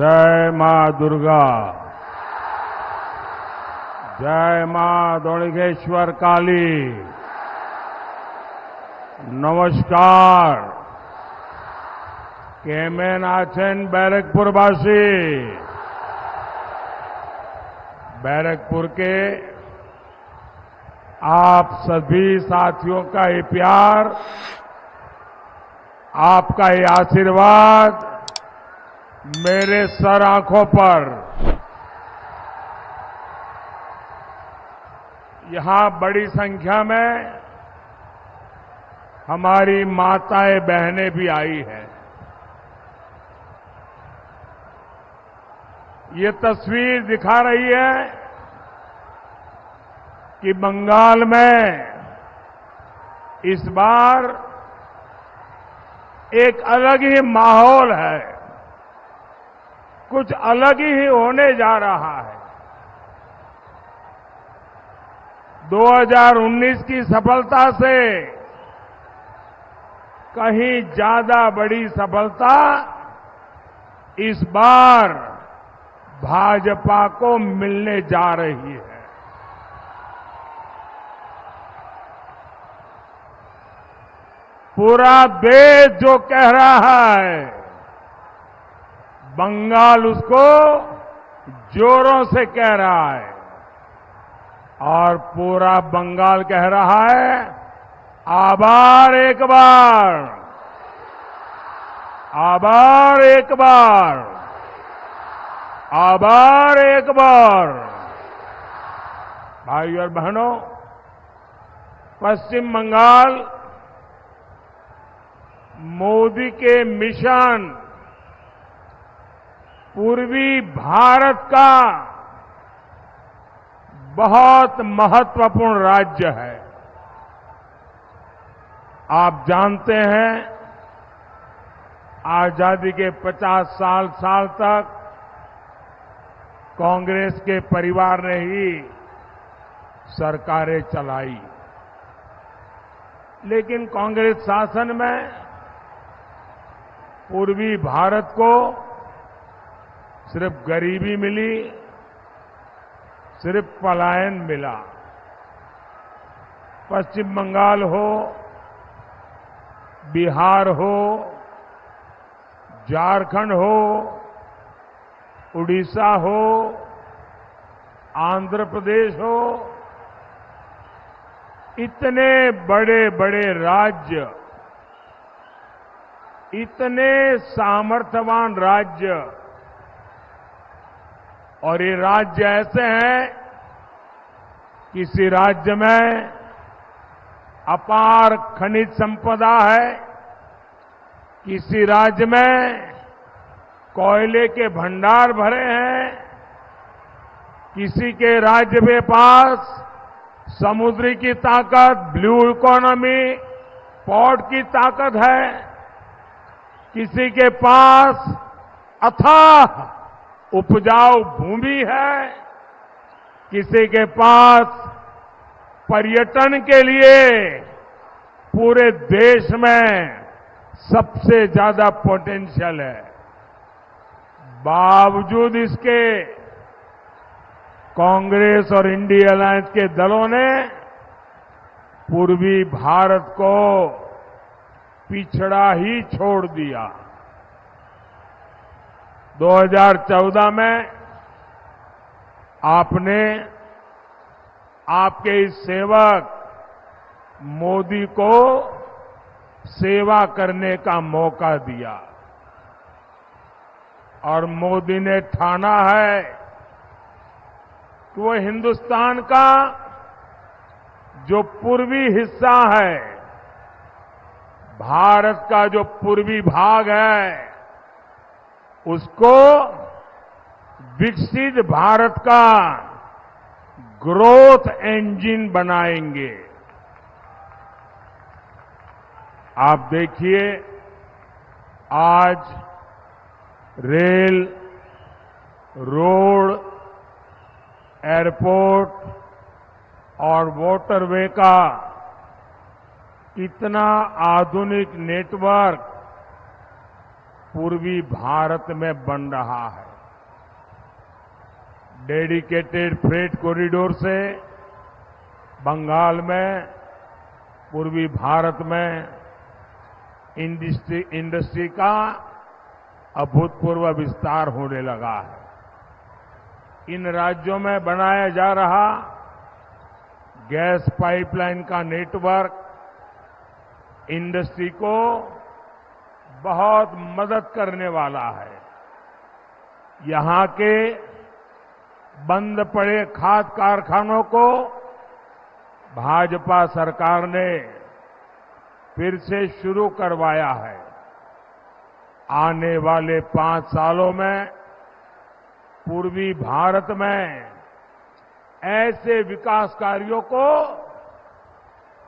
जय मां दुर्गा, जय मां दौड़गेश्वर काली। नमस्कार। केमेन आछेन बैरकपुरवासी। बैरकपुर के आप सभी साथियों का ये प्यार, आपका ये आशीर्वाद मेरे सर आंखों पर। यहां बड़ी संख्या में हमारी माताएं बहनें भी आई हैं। ये तस्वीर दिखा रही है कि बंगाल में इस बार एक अलग ही माहौल है, कुछ अलग ही होने जा रहा है। 2019 की सफलता से कहीं ज्यादा बड़ी सफलता इस बार भाजपा को मिलने जा रही है। पूरा देश जो कह रहा है, बंगाल उसको जोरों से कह रहा है और पूरा बंगाल कह रहा है आभार एक बार, आभार एक बार, आभार एक बार। भाइयों और बहनों, पश्चिम बंगाल मोदी के मिशन पूर्वी भारत का बहुत महत्वपूर्ण राज्य है। आप जानते हैं, आजादी के 50 साल तक कांग्रेस के परिवार ने ही सरकारें चलाई, लेकिन कांग्रेस शासन में पूर्वी भारत को सिर्फ गरीबी मिली, सिर्फ पलायन मिला। पश्चिम बंगाल हो, बिहार हो, झारखंड हो, उड़ीसा हो, आंध्र प्रदेश हो, इतने बड़े बड़े राज्य, इतने सामर्थ्यवान राज्य, और ये राज्य ऐसे हैं, किसी राज्य में अपार खनिज संपदा है, किसी राज्य में कोयले के भंडार भरे हैं, किसी के राज्य के पास समुद्री की ताकत, ब्लू इकोनॉमी, पोर्ट की ताकत है, किसी के पास अथाह उपजाऊ भूमि है, किसी के पास पर्यटन के लिए पूरे देश में सबसे ज्यादा पोटेंशियल है। बावजूद इसके कांग्रेस और इंडिया अलायंस के दलों ने पूर्वी भारत को पिछड़ा ही छोड़ दिया। 2014 में आपने आपके इस सेवक मोदी को सेवा करने का मौका दिया और मोदी ने ठाना है कि वो हिंदुस्तान का जो पूर्वी हिस्सा है, भारत का जो पूर्वी भाग है, उसको विकसित भारत का ग्रोथ इंजन बनाएंगे। आप देखिए, आज रेल, रोड, एयरपोर्ट और वाटरवे का कितना आधुनिक नेटवर्क पूर्वी भारत में बन रहा है। डेडिकेटेड फ्रेट कॉरिडोर से बंगाल में, पूर्वी भारत में इंडस्ट्री का अभूतपूर्व विस्तार होने लगा है। इन राज्यों में बनाया जा रहा गैस पाइपलाइन का नेटवर्क इंडस्ट्री को बहुत मदद करने वाला है। यहां के बंद पड़े खाद कारखानों को भाजपा सरकार ने फिर से शुरू करवाया है। आने वाले 5 सालों में पूर्वी भारत में ऐसे विकास कार्यों को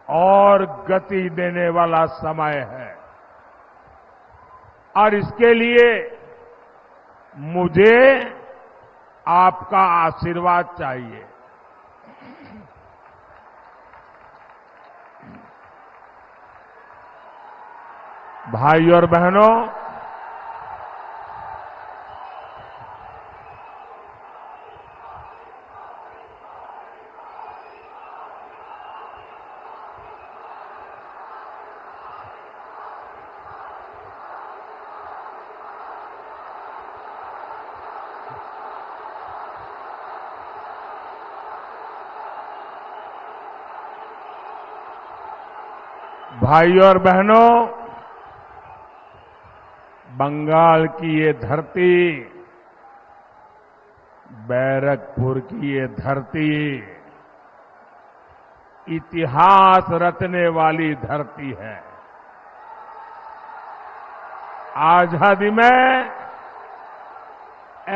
और गति देने वाला समय है और इसके लिए मुझे आपका आशीर्वाद चाहिए। भाई और बहनों, बंगाल की ये धरती, बैरकपुर की ये धरती इतिहास रचने वाली धरती है। आजादी में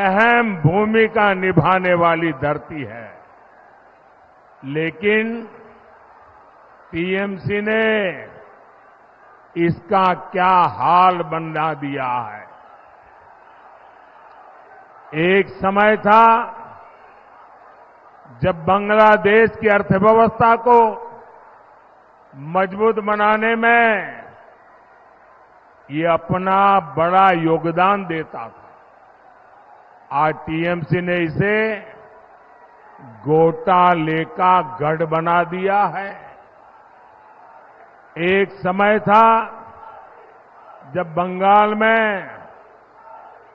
अहम भूमिका निभाने वाली धरती है, लेकिन टीएमसी ने इसका क्या हाल बना दिया है। एक समय था जब बांग्लादेश की अर्थव्यवस्था को मजबूत बनाने में ये अपना बड़ा योगदान देता था। आज टीएमसी ने इसे घोटाले का गढ़ बना दिया है। एक समय था जब बंगाल में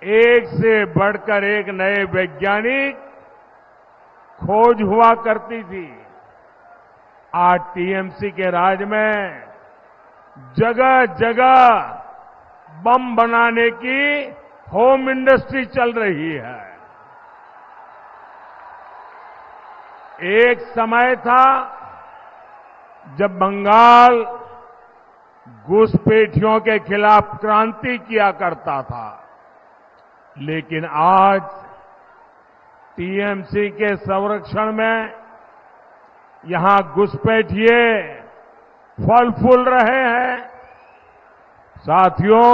एक से बढ़कर एक नए वैज्ञानिक खोज हुआ करती थी। आज टीएमसी के राज में जगह जगह बम बनाने की होम इंडस्ट्री चल रही है। एक समय था जब बंगाल घुसपैठियों के खिलाफ क्रांति किया करता था, लेकिन आज टीएमसी के संरक्षण में यहां घुसपैठिए फल फूल रहे हैं। साथियों,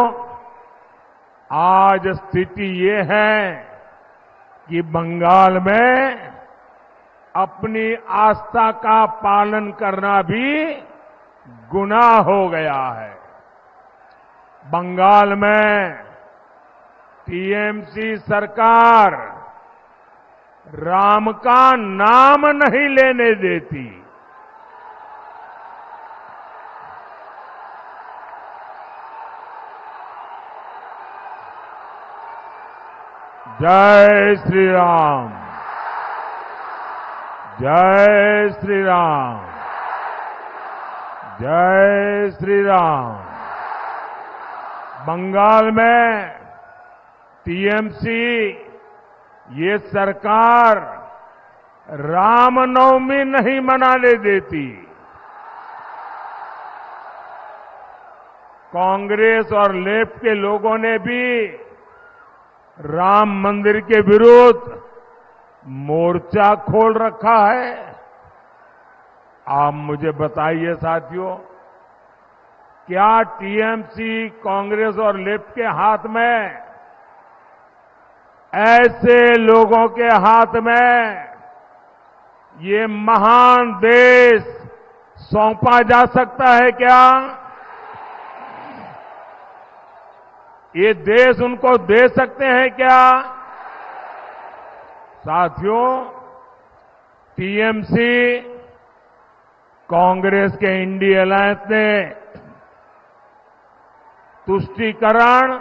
आज स्थिति ये है कि बंगाल में अपनी आस्था का पालन करना भी गुनाह हो गया है। बंगाल में टीएमसी सरकार राम का नाम नहीं लेने देती। जय श्री राम, जय श्री राम, जय श्री राम। बंगाल में टीएमसी ये सरकार रामनवमी नहीं मनाने देती। कांग्रेस और लेफ्ट के लोगों ने भी राम मंदिर के विरुद्ध मोर्चा खोल रखा है। आप मुझे बताइए साथियों, क्या टीएमसी, कांग्रेस और लेफ्ट के हाथ में, ऐसे लोगों के हाथ में ये महान देश सौंपा जा सकता है क्या? ये देश उनको दे सकते हैं क्या? साथियों, टीएमसी कांग्रेस के इंडी अलायंस ने तुष्टीकरण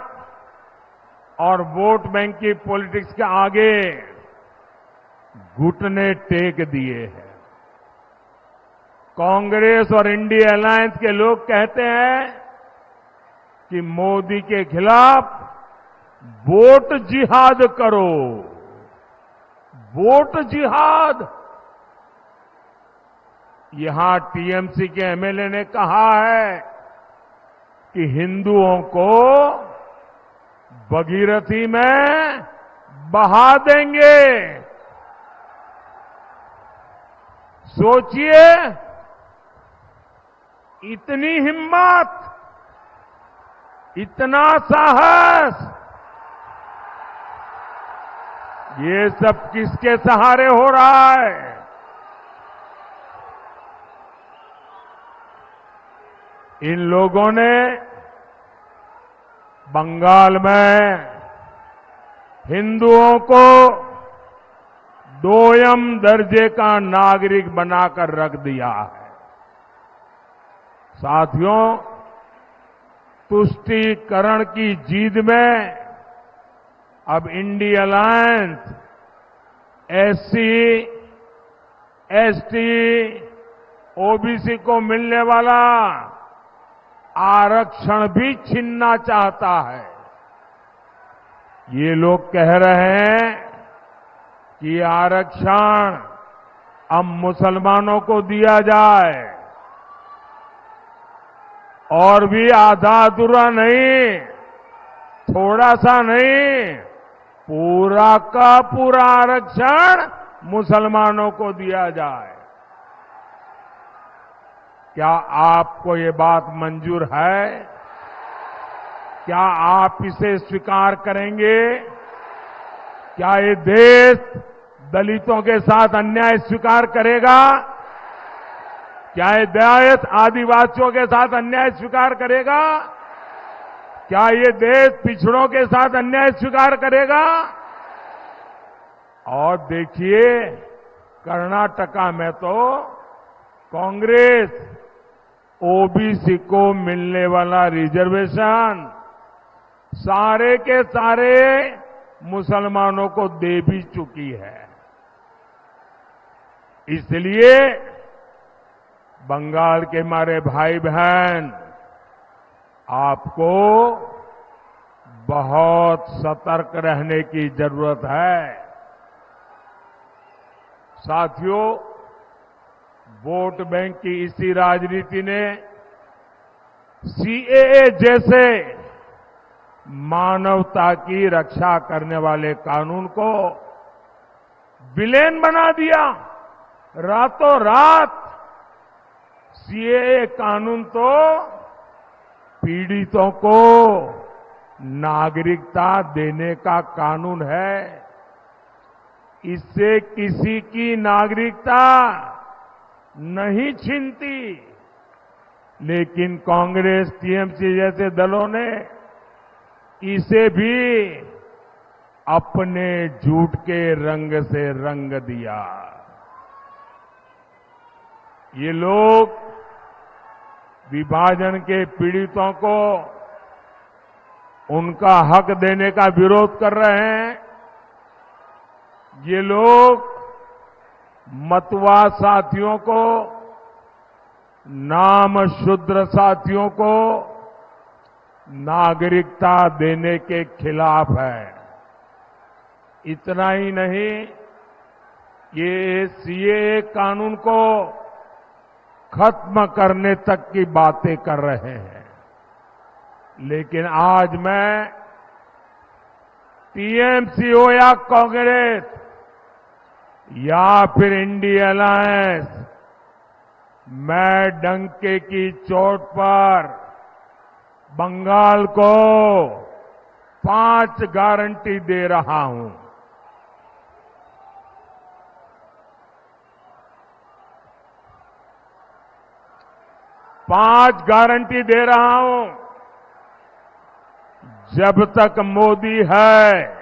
और वोट बैंक की पॉलिटिक्स के आगे घुटने टेक दिए हैं। कांग्रेस और इंडी अलायंस के लोग कहते हैं कि मोदी के खिलाफ वोट जिहाद करो, वोट जिहाद। यहां टीएमसी के एमएलए ने कहा है कि हिंदुओं को भगीरथी में बहा देंगे। सोचिए, इतनी हिम्मत, इतना साहस, ये सब किसके सहारे हो रहा है? इन लोगों ने बंगाल में हिंदुओं को दोयम दर्जे का नागरिक बनाकर रख दिया है। साथियों, तुष्टीकरण की जीद में अब INDI alliance SC, ST, OBC को मिलने वाला आरक्षण भी छीनना चाहता है। ये लोग कह रहे हैं कि आरक्षण अब मुसलमानों को दिया जाए, और भी आधा अधूरा नहीं, थोड़ा सा नहीं, पूरा का पूरा आरक्षण मुसलमानों को दिया जाए। क्या आपको ये बात मंजूर है? क्या आप इसे स्वीकार करेंगे? क्या ये देश दलितों के साथ अन्याय स्वीकार करेगा? क्या ये देश आदिवासियों के साथ अन्याय स्वीकार करेगा? क्या ये देश पिछड़ों के साथ अन्याय स्वीकार करेगा? और देखिए, कर्नाटका में तो कांग्रेस ओबीसी को मिलने वाला रिजर्वेशन सारे के सारे मुसलमानों को दे भी चुकी है। इसलिए बंगाल के हमारे भाई बहन, आपको बहुत सतर्क रहने की जरूरत है। साथियों, वोट बैंक की इसी राजनीति ने सीएए जैसे मानवता की रक्षा करने वाले कानून को विलेन बना दिया। रातों रात सीएए कानून तो पीड़ितों को नागरिकता देने का कानून है। इससे किसी की नागरिकता नहीं छीनती, लेकिन कांग्रेस, टीएमसी जैसे दलों ने इसे भी अपने झूठ के रंग से रंग दिया। ये लोग विभाजन के पीड़ितों को उनका हक देने का विरोध कर रहे हैं। ये लोग मतवा साथियों को, नाम शूद्र साथियों को नागरिकता देने के खिलाफ है। इतना ही नहीं, ये सीएए कानून को खत्म करने तक की बातें कर रहे हैं। लेकिन आज मैं टीएमसी हो या कांग्रेस या फिर इंडी अलायंस, मैं डंके की चोट पर बंगाल को 5 गारंटी दे रहा हूं। पांच गारंटी दे रहा हूं। जब तक मोदी है,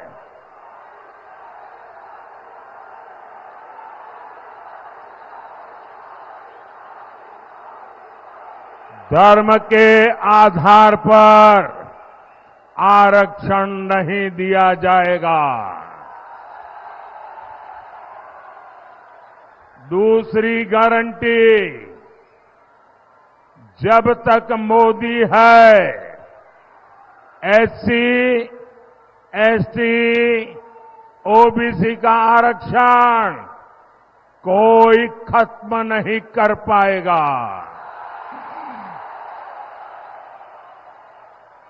धर्म के आधार पर आरक्षण नहीं दिया जाएगा। दूसरी गारंटी, जब तक मोदी है एससी, एसटी, ओबीसी का आरक्षण कोई खत्म नहीं कर पाएगा।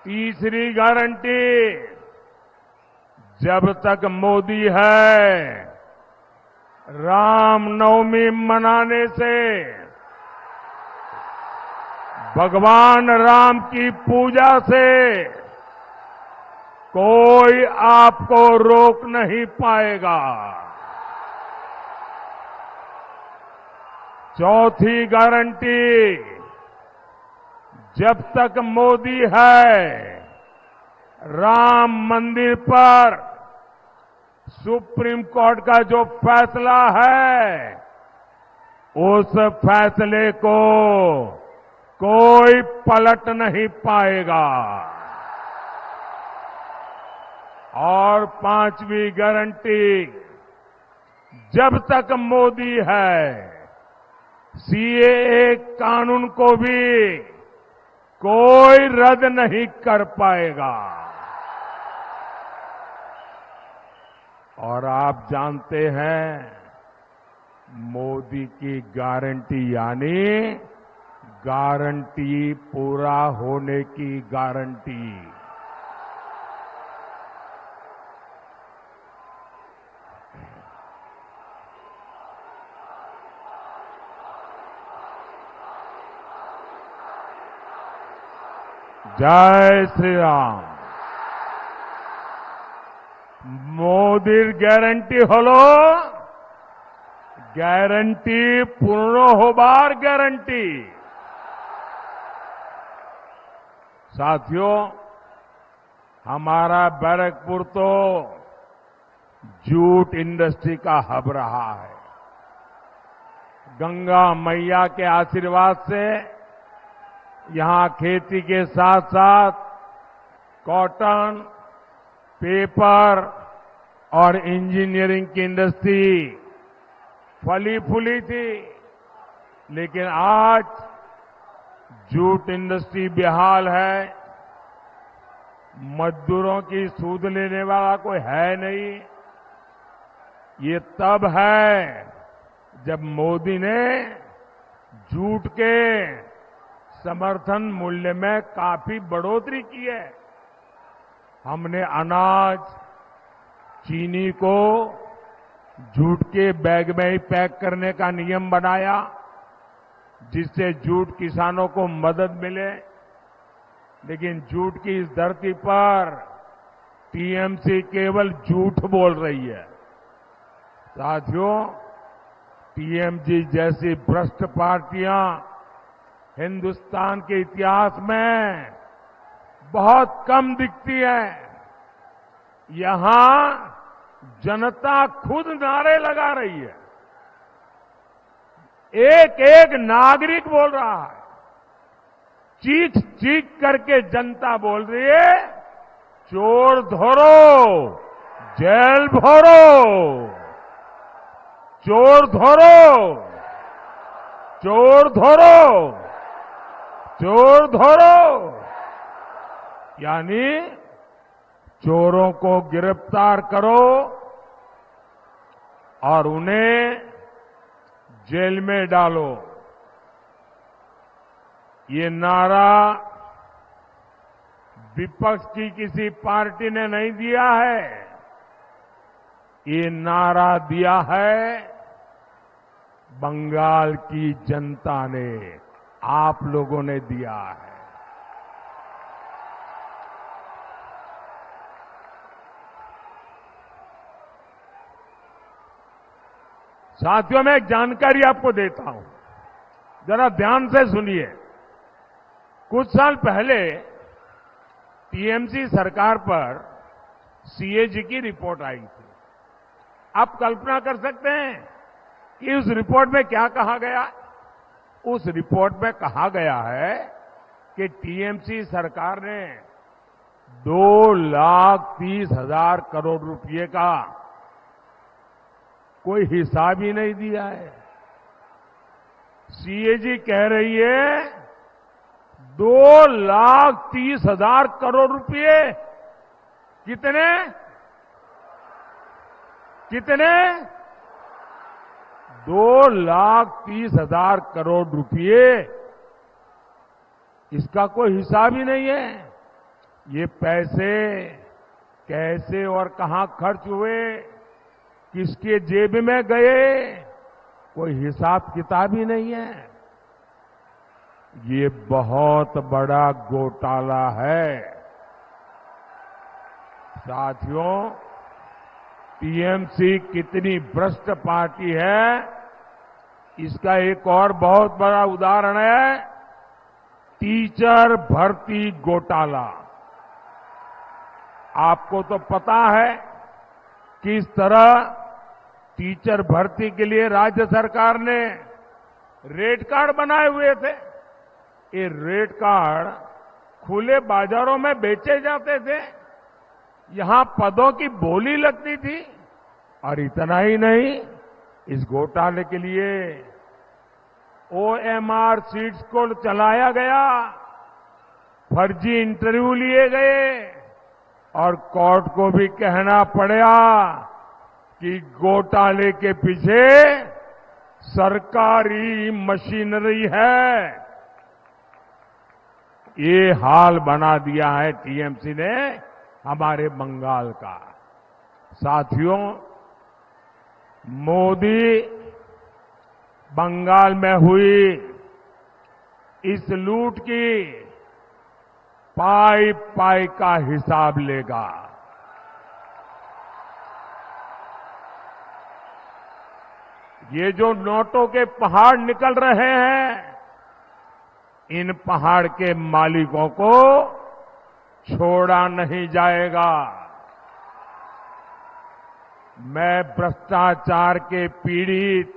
तीसरी गारंटी, जब तक मोदी है रामनवमी मनाने से, भगवान राम की पूजा से कोई आपको रोक नहीं पाएगा। चौथी गारंटी, जब तक मोदी है राम मंदिर पर सुप्रीम कोर्ट का जो फैसला है उस फैसले को कोई पलट नहीं पाएगा। और पांचवी गारंटी, जब तक मोदी है सीएए कानून को भी कोई रद्द नहीं कर पाएगा। और आप जानते हैं मोदी की गारंटी यानी गारंटी पूरा होने की गारंटी। जय श्री राम। मोदीर ग्यारंटी हलो ग्यारंटी पूर्ण होबार ग्यारंटी। साथियों, हमारा बैरकपुर तो जूट इंडस्ट्री का हब रहा है। गंगा मैया के आशीर्वाद से यहां खेती के साथ साथ कॉटन, पेपर और इंजीनियरिंग की इंडस्ट्री फली फूली थी, लेकिन आज जूट इंडस्ट्री बेहाल है। मजदूरों की सूद लेने वाला कोई है नहीं। ये तब है जब मोदी ने जूट के समर्थन मूल्य में काफी बढ़ोतरी की है। हमने अनाज, चीनी को जूट के बैग में ही पैक करने का नियम बनाया, जिससे जूट किसानों को मदद मिले। लेकिन जूट की इस धरती पर टीएमसी केवल झूठ बोल रही है। साथियों, टीएमसी जैसी भ्रष्ट पार्टियां हिंदुस्तान के इतिहास में बहुत कम दिखती है। यहां जनता खुद नारे लगा रही है। एक एक नागरिक बोल रहा है। चीख चीख करके जनता बोल रही है, चोर धरो, जेल भरो, चोर धरो, चोर धरो, चोर धरो। यानी चोरों को गिरफ्तार करो और उन्हें जेल में डालो। ये नारा विपक्ष की किसी पार्टी ने नहीं दिया है। ये नारा दिया है बंगाल की जनता ने, आप लोगों ने दिया है। साथियों, मैं एक जानकारी आपको देता हूं, जरा ध्यान से सुनिए। कुछ साल पहले टीएमसी सरकार पर सीएजी की रिपोर्ट आई थी। आप कल्पना कर सकते हैं कि उस रिपोर्ट में क्या कहा गया? उस रिपोर्ट में कहा गया है कि टीएमसी सरकार ने 2,30,000 करोड़ रुपए का कोई हिसाब ही नहीं दिया है। सीएजी कह रही है 2,30,000 करोड़ रुपए। कितने कितने 2,30,000 करोड़ रुपए। इसका कोई हिसाब ही नहीं है। ये पैसे कैसे और कहां खर्च हुए, किसके जेब में गए, कोई हिसाब किताब ही नहीं है। ये बहुत बड़ा घोटाला है। साथियों, टीएमसी कितनी भ्रष्ट पार्टी है, इसका एक और बहुत बड़ा उदाहरण है टीचर भर्ती घोटाला। आपको तो पता है किस तरह टीचर भर्ती के लिए राज्य सरकार ने रेट कार्ड बनाए हुए थे। ये रेट कार्ड खुले बाजारों में बेचे जाते थे, यहां पदों की बोली लगती थी। और इतना ही नहीं, इस घोटाले के लिए ओएमआर सीट्स को चलाया गया, फर्जी इंटरव्यू लिए गए और कोर्ट को भी कहना पड़ा कि घोटाले के पीछे सरकारी मशीनरी है। ये हाल बना दिया है टीएमसी ने हमारे बंगाल का। साथियों, मोदी बंगाल में हुई इस लूट की पाई पाई का हिसाब लेगा। ये जो नोटों के पहाड़ निकल रहे हैं, इन पहाड़ के मालिकों को छोड़ा नहीं जाएगा। मैं भ्रष्टाचार के पीड़ित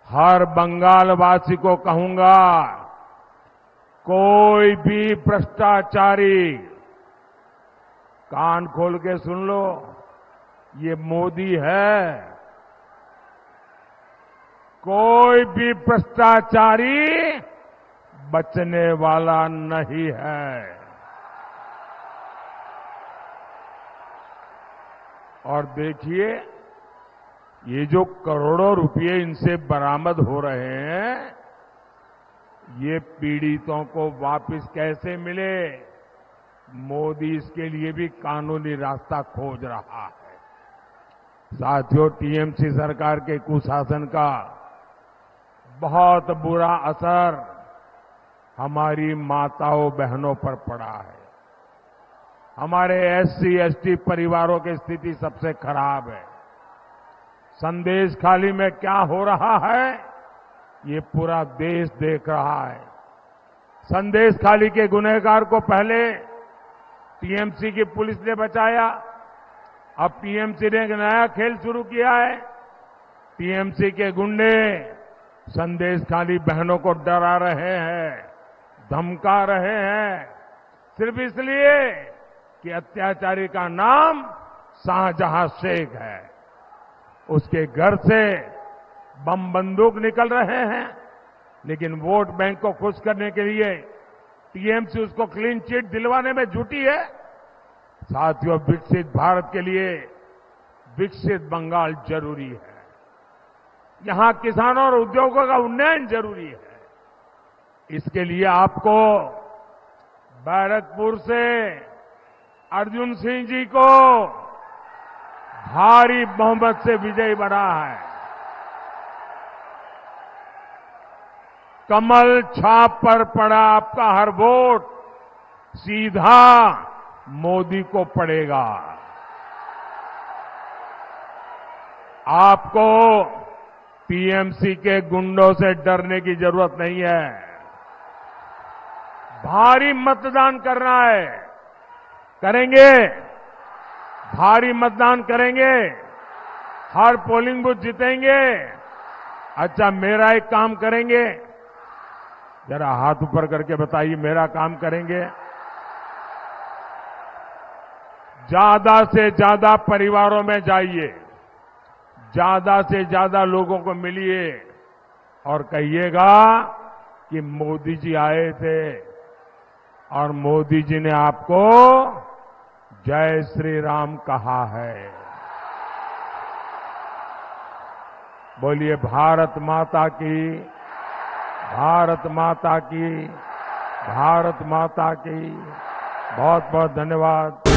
हर बंगालवासी को कहूंगा, कोई भी भ्रष्टाचारी, कान खोल के सुन लो, ये मोदी है। कोई भी भ्रष्टाचारी बचने वाला नहीं है। और देखिए, ये जो करोड़ों रुपए इनसे बरामद हो रहे हैं, ये पीड़ितों को वापस कैसे मिले, मोदी इसके लिए भी कानूनी रास्ता खोज रहा है। साथियों, टीएमसी सरकार के कुशासन का बहुत बुरा असर हमारी माताओं बहनों पर पड़ा है। हमारे एससी एसटी परिवारों की स्थिति सबसे खराब है। संदेश खाली में क्या हो रहा है, ये पूरा देश देख रहा है। संदेश खाली के गुनहगार को पहले टीएमसी की पुलिस ने बचाया, अब टीएमसी ने एक नया खेल शुरू किया है। टीएमसी के गुंडे संदेश खाली बहनों को डरा रहे हैं, धमका रहे हैं, सिर्फ इसलिए कि अत्याचारी का नाम शाहजहां शेख है। उसके घर से बम बंदूक निकल रहे हैं, लेकिन वोट बैंक को खुश करने के लिए टीएमसी उसको क्लीन चिट दिलवाने में जुटी है। साथियों, विकसित भारत के लिए विकसित बंगाल जरूरी है। यहां किसानों और उद्योगों का उन्नयन जरूरी है। इसके लिए आपको बैरकपुर से अर्जुन सिंह जी को भारी बहुमत से विजयी बना है। कमल छाप पर पड़ा आपका हर वोट सीधा मोदी को पड़ेगा। आपको टीएमसी के गुंडों से डरने की जरूरत नहीं है। भारी मतदान करना है, करेंगे, भारी मतदान करेंगे, हर पोलिंग बूथ जीतेंगे। अच्छा, मेरा एक काम करेंगे, जरा हाथ ऊपर करके बताइए, मेरा काम करेंगे। ज्यादा से ज्यादा परिवारों में जाइए, ज्यादा से ज्यादा लोगों को मिलिए और कहिएगा कि मोदी जी आए थे और मोदी जी ने आपको जय श्री राम कहा है। बोलिए भारत माता की, भारत माता की, भारत माता की। बहुत बहुत धन्यवाद।